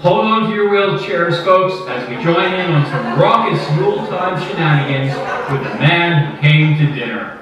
Hold on to your wheelchairs, folks, as we join in on some raucous Yuletide shenanigans with the man who came to dinner.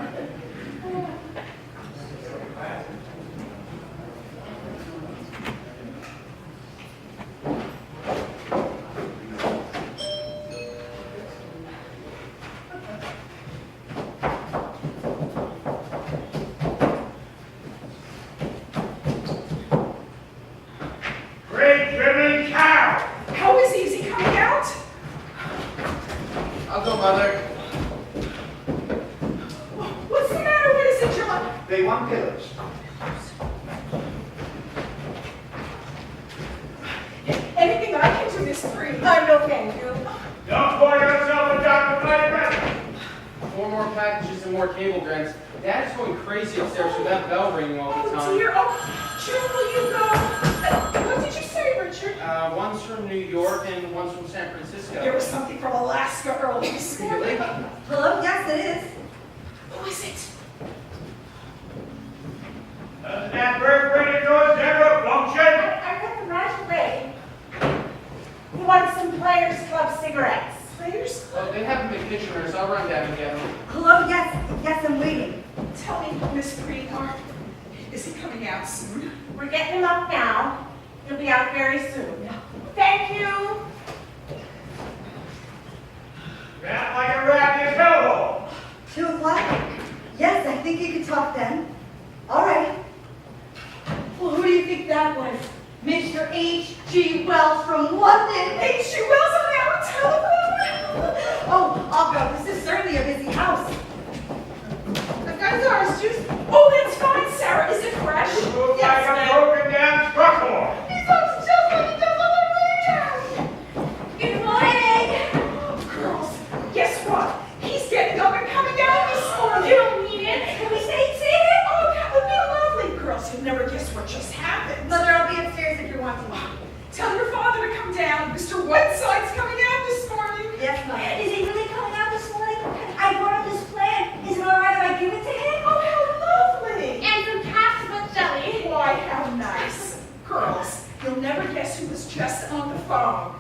Whiteside's coming out this morning. Yes, Mom. Is he really coming out this morning? I brought up this plan. Is it all right if I give it to him? Oh, how lovely. And some casserole jelly. Why, how nice. Girls, you'll never guess who was just on the phone.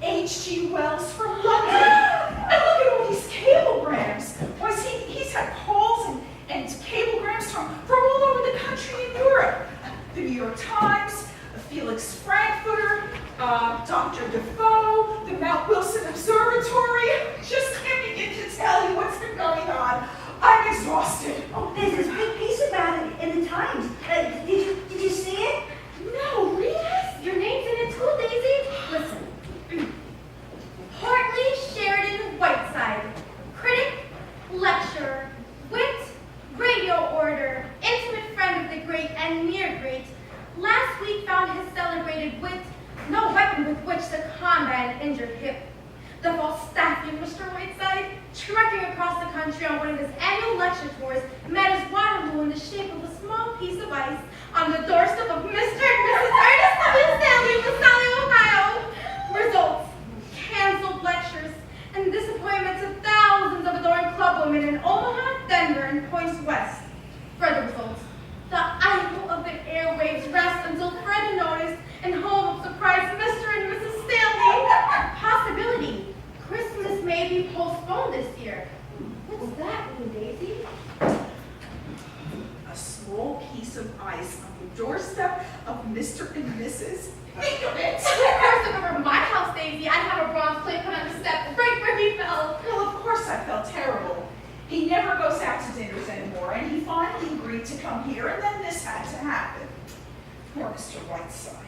H.G. Wells from London. And look at all these cablegrams. Why, he's had calls and cablegrams from all over the country in Europe. The New York Times, Felix Frankfurter, Dr. Defoe, the Mount Wilson Observatory. Just can't begin to tell you what's been going on. I'm exhausted. Oh, there's this big piece about it in the Times. Did you see it? No, read it. Your name's in it too, Daisy. Listen. Hartley Sheridan Whiteside, critic, lecturer, wit, radio orator, intimate friend of the great and near great, last week found his celebrated wit no weapon with which to combat an injured hip. The Falstaffian Mr. Whiteside, trekking across the country on one of his annual lecture tours, met his Waterloo in the shape of a small piece of ice on the doorstep of Mr. and Mrs. Ernest of Stanley, Milstein, Ohio. Results: canceled lectures and disappointments of thousands of adoring club women in Omaha, Denver, and points west. Further results: the idol of the airwaves rests until further notice and home of surprise Mr. and Mrs. Stanley. Possibility: Christmas may be postponed this year. What's that mean, Daisy? A small piece of ice on the doorstep of Mr. and Mrs. Think of it! Of course, if it were my house, Daisy, I'd have a bronze plate put on the step right where he fell. Well, of course I felt terrible. He never goes out to dinners anymore, and he finally agreed to come here, and then this had to happen. Poor Mr. Whiteside.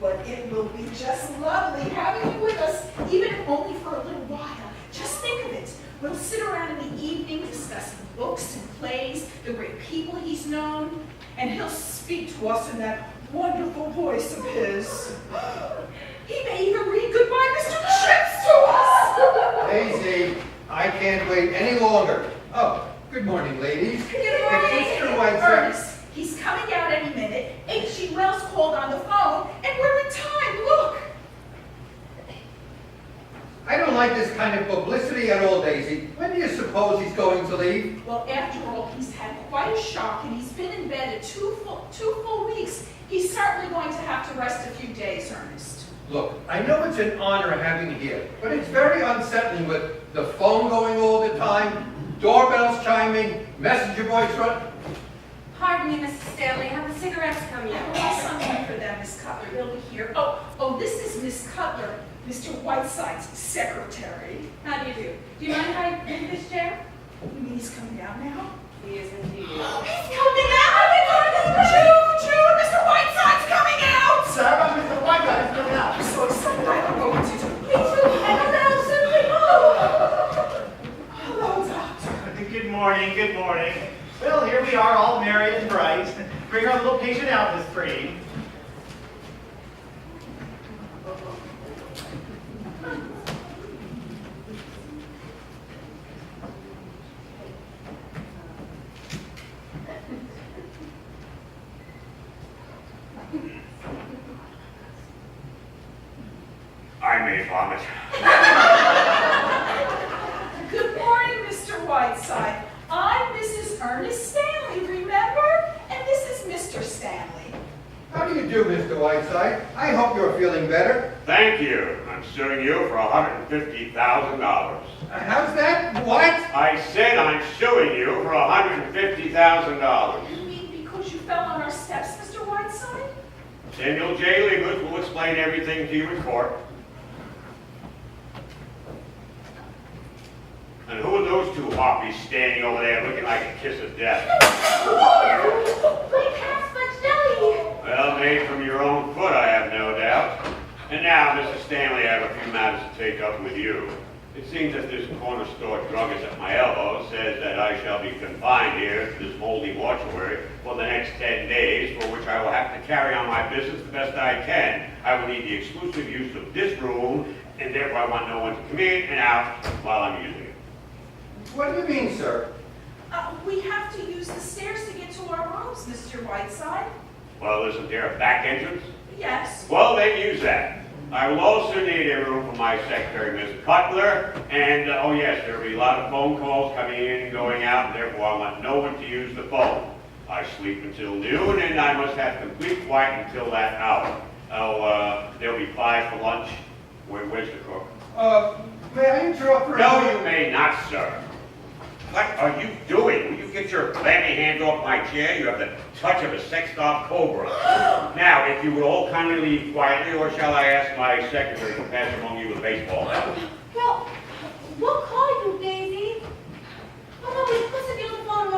But it will be just lovely having you with us, even if only for a little while. Just think of it. We'll sit around in the evening discussing books and plays, the great people he's known, and he'll speak to us in that wonderful voice of his. He may even read Goodbye, Mr. Chips to us. Daisy, I can't wait any longer. Oh, good morning, ladies. Good morning. It's Mr. Whiteside. Ernest, he's coming out any minute. H.G. Wells called on the phone, and we're in time. Look. I don't like this kind of publicity at all, Daisy. When do you suppose he's going to leave? Well, after all, he's had quite a shock, and he's been in bed two full weeks. He's certainly going to have to rest a few days, Ernest. Look, I know it's an honor having you here, but it's very unsettling with the phone going all the time, doorbells chiming, messenger boys run. Pardon me, Mrs. Stanley. Have the cigarettes come yet? I'll sign for them, Miss Cutler. They'll be here. Oh, this is Miss Cutler, Mr. Whiteside's secretary. How do you do? Do you mind if I move this chair? You mean he's coming down now? He is indeed. Oh, he's coming out! Choo-choo! Mr. Whiteside's coming out! Sarah, Mr. Whiteside's coming out. I'm so excited. I don't know what to do. Me too. I don't know. Simply Hello, Doctor. Good morning, good morning. Well, here we are, all merry and bright. Bring our little patient out, Miss Preen. I may vomit. Good morning, Mr. Whiteside. I'm Mrs. Ernest Stanley, remember? And this is Mr. Stanley. How do you do, Mr. Whiteside? I hope you're feeling better. Thank you. I'm suing you for $150,000. How's that? What? I said I'm suing you for $150,000. You mean because you fell on our steps, Mr. Whiteside? Samuel J. Leibowitz will explain everything to you in court. And who are those two harpies standing over there looking like a kiss of death? Great half much jelly. Well, made from your own foot, I have no doubt. And now, Mr. Stanley, I have a few matters to take up with you. It seems that this corner store druggist at my elbow says that I shall be confined here to this moldy mortuary for the next 10 days, for which I will have to carry on my business the best I can. I will need the exclusive use of this room, and therefore I want no one to come in and out while I'm using it. What do you mean, sir? We have to use the stairs to get to our rooms, Mr. Whiteside. Well, isn't there a back entrance? Yes. Well, then use that. I will also need a room for my secretary, Miss Cutler, and, oh yes, there will be a lot of phone calls coming in and going out, and therefore I want no one to use the phone. I sleep until noon, and I must have complete quiet until that hour. Oh, there'll be 5 for lunch. Where's the cook? May I interrupt for a No, moment? you may not, sir. What are you doing? Will you get your clammy hands off my chair? You have the touch of a sex-doll cobra. Now, if you would all kindly leave quietly, or shall I ask my secretary to pass among you a baseball bat? Well, we'll call you, Daisy. Oh, no, listen to the phone.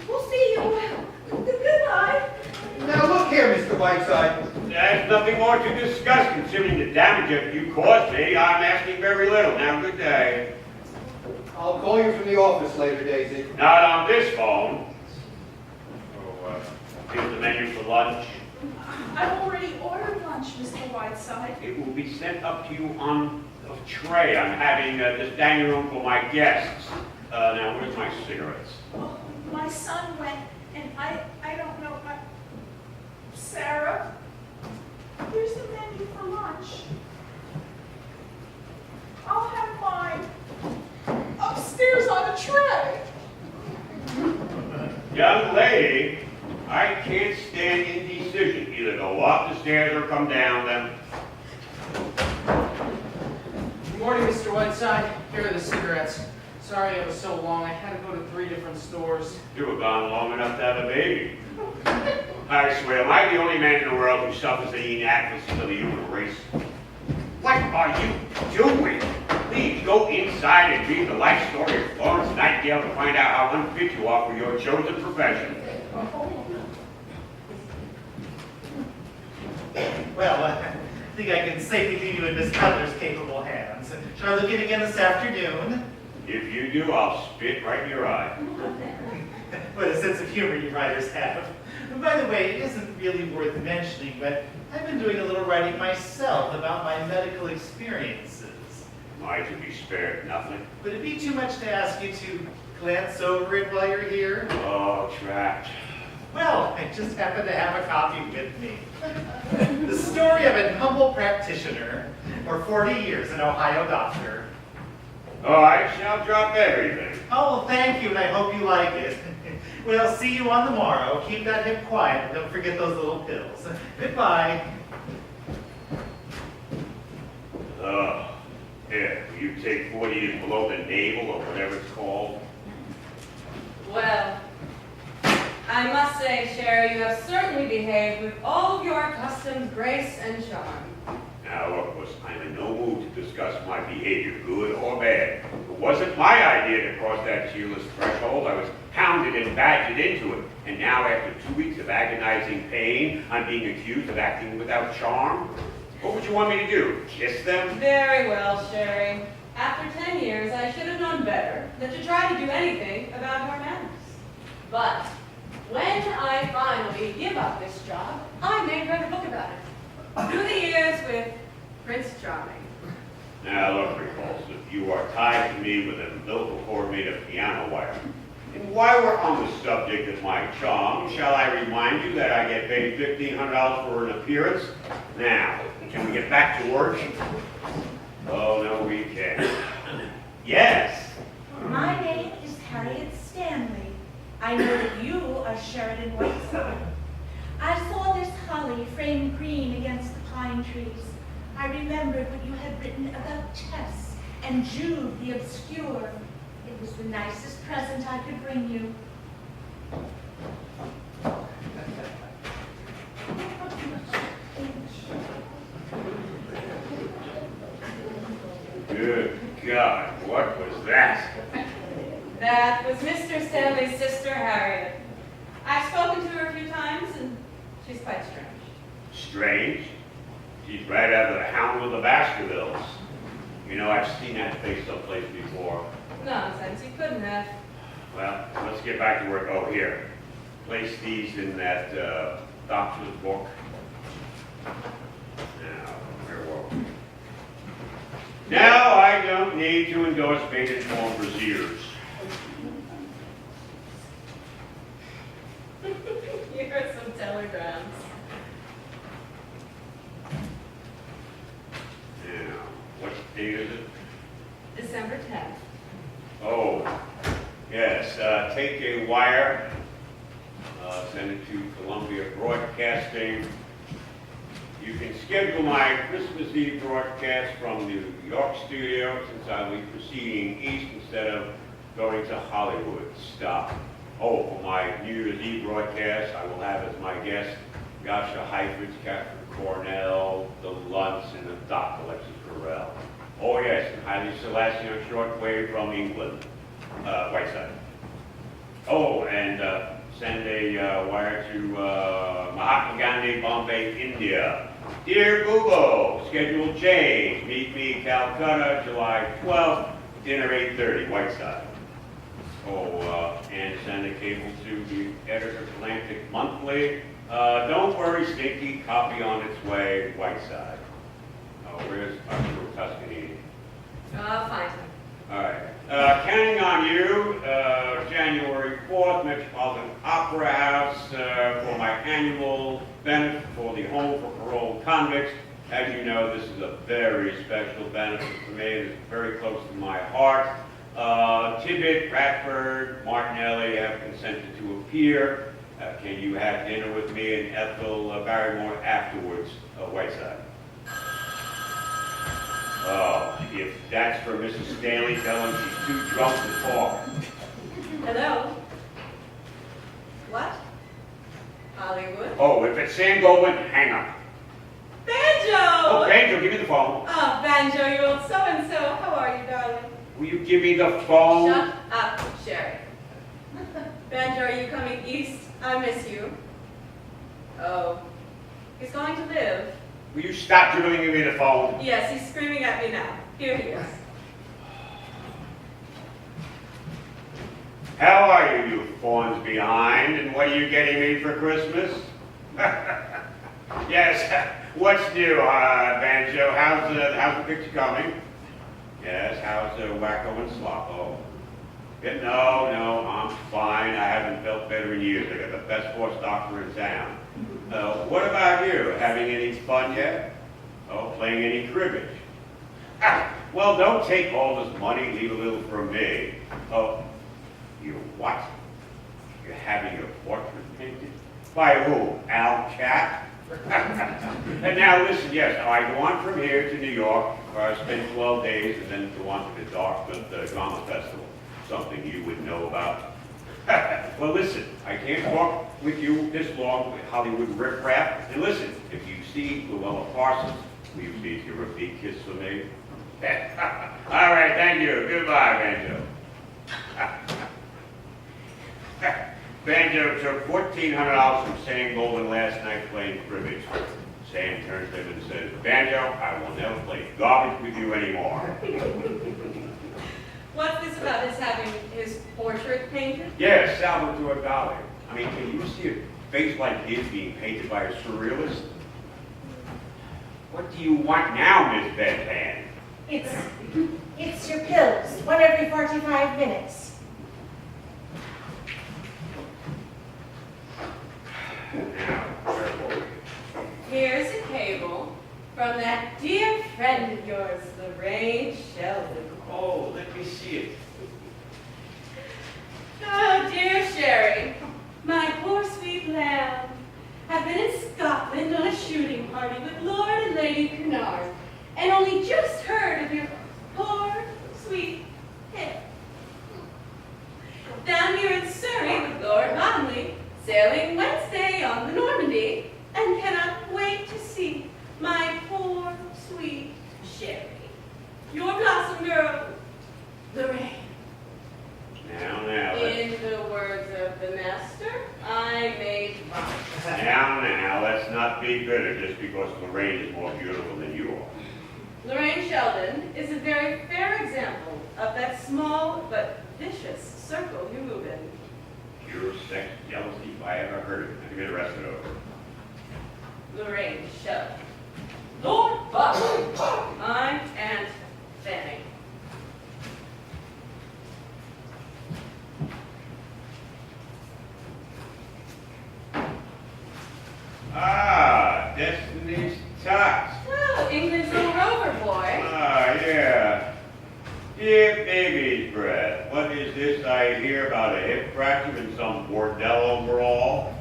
We'll see you. Goodbye. Now look here, Mr. Whiteside. There's nothing more to discuss, considering the damage that you caused me. I'm asking very little. Now, good day. I'll call you from the office later, Daisy. Not on this phone. Here's the menu for lunch. I've already ordered lunch, Mr. Whiteside. It will be sent up to you on a tray. I'm having this dining room for my guests. Now, where's my cigarettes? Well, my son went, and I don't know. Sarah, here's the menu for lunch. I'll have mine upstairs on a tray. Young lady, I can't stand indecision. Either go up the stairs or come down them. Good morning, Mr. Whiteside. Here are the cigarettes. Sorry it was so long. I had to go to 3 different stores. You were gone long enough to have a baby. I swear, am I the only man in the world who suffers the inadequacies of the human race? What are you doing? Please go inside and read the life story of Florence Nightingale to find out how unfit you are for your chosen profession. Well, I think I can safely leave you in Miss Cutler's capable hands. Shall I look in again this afternoon? If you do, I'll spit right in your eye. What a sense of humor you writers have. By the way, it isn't really worth mentioning, but I've been doing a little writing myself about my medical experiences. Am I to be spared nothing? Would it be too much to ask you to glance over it while you're here? Oh, trapped. Well, I just happen to have a copy with me. The story of an humble practitioner for 40 years, an Ohio doctor. Oh, I shall drop everything. Oh, well, thank you, and I hope you like it. Well, see you on the morrow. Keep that hip quiet, and don't forget those little pills. Goodbye. You take 40 and below the navel or whatever it's called. Well, I must say, Sherry, you have certainly behaved with all of your accustomed grace and charm. Now, of course, I'm in no mood to discuss my behavior, good or bad. It wasn't my idea to cross that cheerless threshold. I was hounded and badgered into it. And now, after 2 weeks of agonizing pain, I'm being accused of acting without charm? What would you want me to do? Kiss them? Very well, Sherry. After 10 years, I should have known better than to try to do anything about your manners. But when I finally give up this job, I may write a book about it. Through the years with Prince Charming. Now, look, Repulsive, you are tied to me with an umbilical cord made of piano wire. And while we're on the subject of my charm, shall I remind you that I get paid $1,500 for an appearance? Now, can we get back to work? Oh, no, we can't. Yes. My name is Harriet Stanley. I know that you are Sheridan Whiteside. I saw this holly framed green against the pine trees. I remembered what you had written about Tess and Jude the Obscure. It was the nicest present I could bring you. Good God, what was that? That was Mr. Stanley's sister, Harriet. I've spoken to her a few times, and she's quite strange. Strange? She's right out of the Hound of the Baskervilles. You know, I've seen that face someplace before. Nonsense, you couldn't have. Well, let's get back to work. Oh, here. Place these in that doctor's book. Now, where were we? Now, I don't need to endorse painted form brassieres. Here are some telegrams. Now, what date is it? December 10th. Oh, yes. Take a wire, send it to Columbia Broadcasting. You can schedule my Christmas Eve broadcast from the New York studio since I'll be proceeding east instead of going to Hollywood. Stop. Oh, for my New Year's Eve broadcast, I will have as my guest Yasha Heifetz, Catherine Cornell, the Luntz, and the Doc, Alexis Carrell. Oh yes, and highly celestial shortwave from England, Whiteside. Oh, and send a wire to Mahatma Gandhi, Bombay, India. Dear Bubo, schedule change. Meet me Calcutta, July 12th, dinner 8:30, Whiteside. Oh, and send a cable to the editor of Atlantic Monthly. Don't worry, stinky, copy on its way, Whiteside. Oh, where's Arthur Tuscany? I'll find him. All right. Counting on you, January 4th, Metropolitan Opera House for my annual benefit for the Home for Parole Convicts. As you know, this is a very special benefit for me. It is very close to my heart. Tibbet, Radford, Martinelli have consented to appear. Can you have dinner with me and Ethel Barrymore afterwards, Whiteside? Oh, if that's for Mrs. Stanley, tell him she's too drunk to talk. Hello? What? Hollywood? Oh, if it's Sam Goldwyn, hang up. Banjo! Oh, Banjo, give me the phone. Oh, Banjo, you old so-and-so. How are you, darling? Will you give me the phone? Shut up, Sherry. Banjo, are you coming east? I miss you. Oh. He's going to live. Will you stop dribbling me the phone? Yes, he's screaming at me now. Here he is. How are you, you fawns behind? And what are you getting me for Christmas? Yes, what's new, Banjo? How's the picture coming? Yes, how's Wacko and Sloppo? Yeah, no, I'm fine. I haven't felt better in years. I got the best horse doctor in town. What about you? Having any fun yet? Oh, playing any cribbage? Ah, well, don't take all this money. Leave a little for me. Oh, you what? You're having your portrait painted? By who? Al Cap? And now listen, yes, I go on from here to New York, where I spend 12 days, and then go on to the Drama Festival, something you would know about. Well, listen, I can't talk with you this long with Hollywood riffraff. And listen, if you see Luella Parsons, will you please give her a big kiss for me? All right, thank you. Goodbye, Banjo. Banjo took $1,400 from Sam Golden last night playing cribbage. Sam turns to him and says, Banjo, I will never play garbage with you anymore. What's this about his having his portrait painted? Yes, Salvatore Dali. I mean, can you see a face like his being painted by a surrealist? What do you want now, Miss Bedpan? It's your pills, one every 45 minutes. Now, where were we? Here's a cable from that dear friend of yours, Lorraine Sheldon. Oh, let me see it. Oh, dear Sherry, my poor sweet lamb. I've been in Scotland on a shooting party with Lord and Lady Cunard, and only just heard of your poor sweet head. Down here in Surrey with Lord Bottomley, sailing Wednesday on the Normandy, and cannot wait to see my poor sweet Sherry. Your blossom girl, Lorraine. Now, In the words of the master, I made mine. now, let's not be bitter just because Lorraine is more beautiful than you are. Lorraine Sheldon is a very fair example of that small but vicious circle you move in. Pure sex jealousy if I ever heard it. Give me the rest of it over. Lorraine Sheldon. Lord Bottomley. I'm Aunt Fanny. Ah, Destiny's Tots. Oh, England's little rover boy. Ah, yeah. Dear baby's breath, what is this I hear about a hip fracture in some bordello brawl?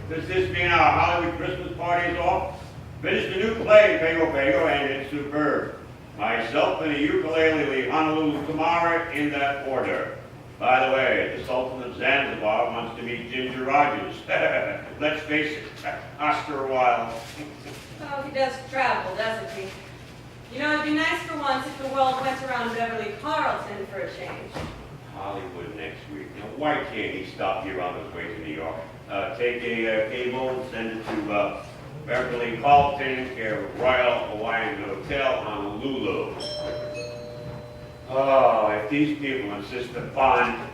Does this mean our Hollywood Christmas party is off? Finished a new play, Pago Pago, and it's superb. Myself and a ukulele leave Honolulu tomorrow in that order. By the way, the Sultan of Zanzibar wants to meet Ginger Rogers. Let's face it, Oscar Wilde. Oh, he does travel, doesn't he? You know, it'd be nice for once if the world went around Beverly Carlton for a change. Hollywood next week. Now, why can't he stop here on his way to New York? Take a cable and send it to Beverly Carlton, care of Royal Hawaiian Hotel, Honolulu. Oh, if these people insist upon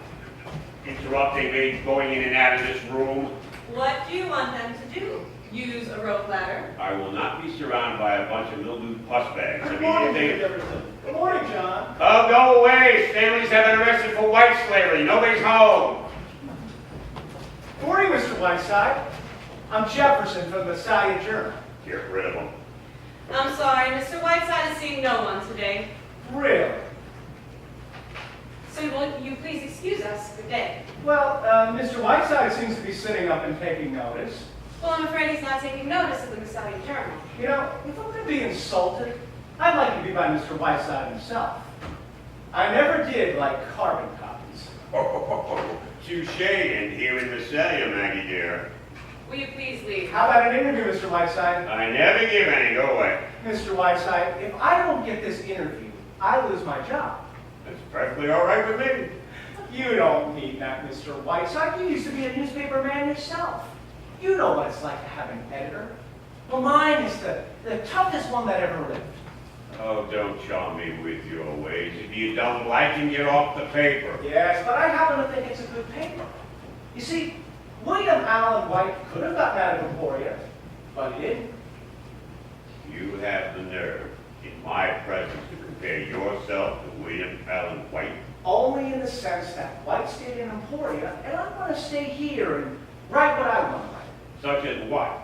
interrupting me going in and out of this room, What do you want them to do? Use a rope ladder? I will not be surrounded by a bunch of mildewed puss bags. Good I morning, mean, Mr. Jefferson. Good morning, John. Oh, go away! Stanley's having arrested for white slavery. Nobody's home. Good morning, Mr. Whiteside. I'm Jefferson from the Messiah Journal. Get rid of them. I'm sorry, Mr. Whiteside is seeing no one today. Really? So will you please excuse us? Good day. Well, Mr. Whiteside seems to be sitting up and taking notice. Well, I'm afraid he's not taking notice of the Messiah Journal. You know, if I'm going to be insulted, I'd like to be by Mr. Whiteside himself. I never did like carbon copies. Oh, touche, and here in Messiah, Maggie dear. Will you please leave? How about an interview, Mr. Whiteside? I never give any. Go away. Mr. Whiteside, if I don't get this interview, I lose my job. That's perfectly all right with me. You don't need that, Mr. Whiteside. You used to be a newspaper man yourself. You know what it's like to have an editor. Well, mine is the toughest one that ever lived. Oh, don't charm me with your ways. If you don't like him, get off the paper. Yes, but I happen to think it's a good paper. You see, William Allen White could have gotten out of Emporia, but he didn't. You have the nerve, in my presence, to compare yourself to William Allen White. Only in the sense that White stayed in Emporia, and I want to stay here and write what I want to write. Such as what?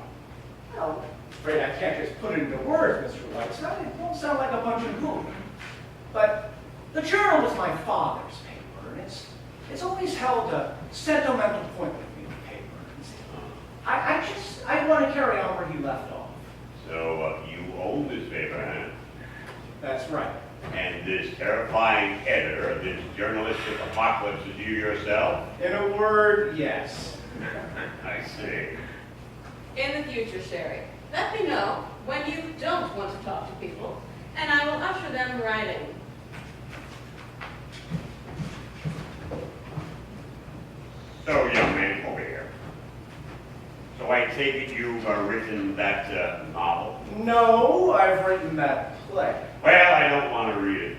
Well, I'm afraid I can't just put it into words, Mr. Whiteside. It won't sound like a bunch of goon. But the Journal was my father's paper, and it's always held a sentimental point with me, the paper. I want to carry on where he left off. So, you own this paper, huh? That's right. And this terrifying editor of this journalistic apocalypse is you yourself? In a word, yes. I see. In the future, Sherry, let me know when you don't want to talk to people, and I will usher them right in. So, young man, over here. So I take it you've written that novel? No, I've written that play. Well, I don't want to read it.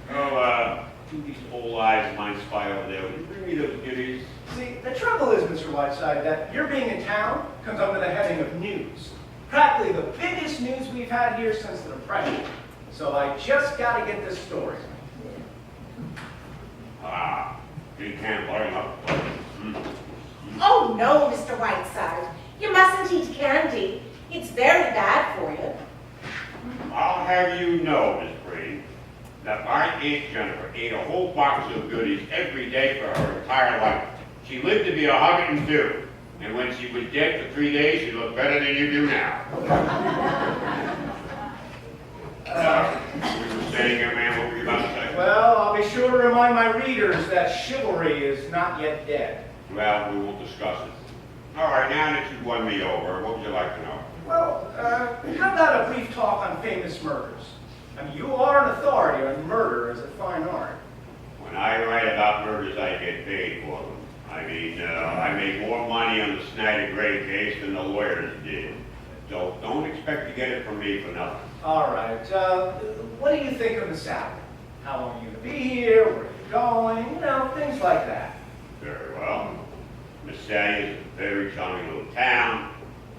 Oh, do these old eyes of mine spy over there? Will you bring me those goodies? See, the trouble is, Mr. Whiteside, that your being in town comes under the heading of news. Practically the biggest news we've had here since the Depression. So I just got to get this story. Ah, you can't blame up. Oh, no, Mr. Whiteside. You mustn't eat candy. It's very bad for you. I'll have you know, Miss Preen, that my Aunt Jennifer ate a whole box of goodies every day for her entire life. She lived to be 102, and when she was dead for 3 days, she looked better than you do now. We were saying, young man, what were you about to say? Well, I'll be sure to remind my readers that chivalry is not yet dead. Well, we won't discuss it. All right, now that you've won me over, what would you like to know? Well, how about a brief talk on famous murders? I mean, you are an authority on murder as a fine art. When I write about murders, I get paid for them. I mean, I make more money on the Snyder Gray case than the lawyers did. So don't expect to get it from me for nothing. All right, what do you think of the South? How long are you going to be here? Where are you going? You know, things like that. Very well. Messiah is a very charming little town.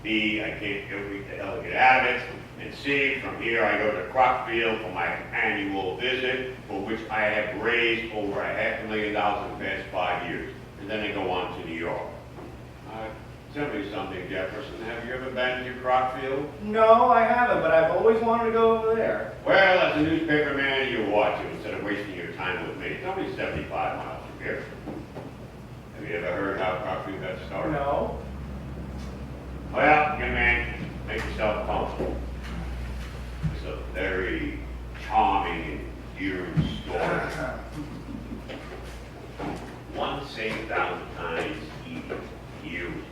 B, I can't wait the hell to get out of it. And C, from here I go to Crockfield for my annual visit, for which I have raised over $500,000 in the past 5 years. And then I go on to New York. Tell me something, Jefferson. Have you ever been to Crockfield? No, I haven't, but I've always wanted to go over there. Well, as a newspaper man, you watch it instead of wasting your time with me. It's only 75 miles from here. Have you ever heard how Crockfield got started? No. Well, young man, make yourself comfortable. It's a very charming and endearing story. Once saved Valentine's Eve, year was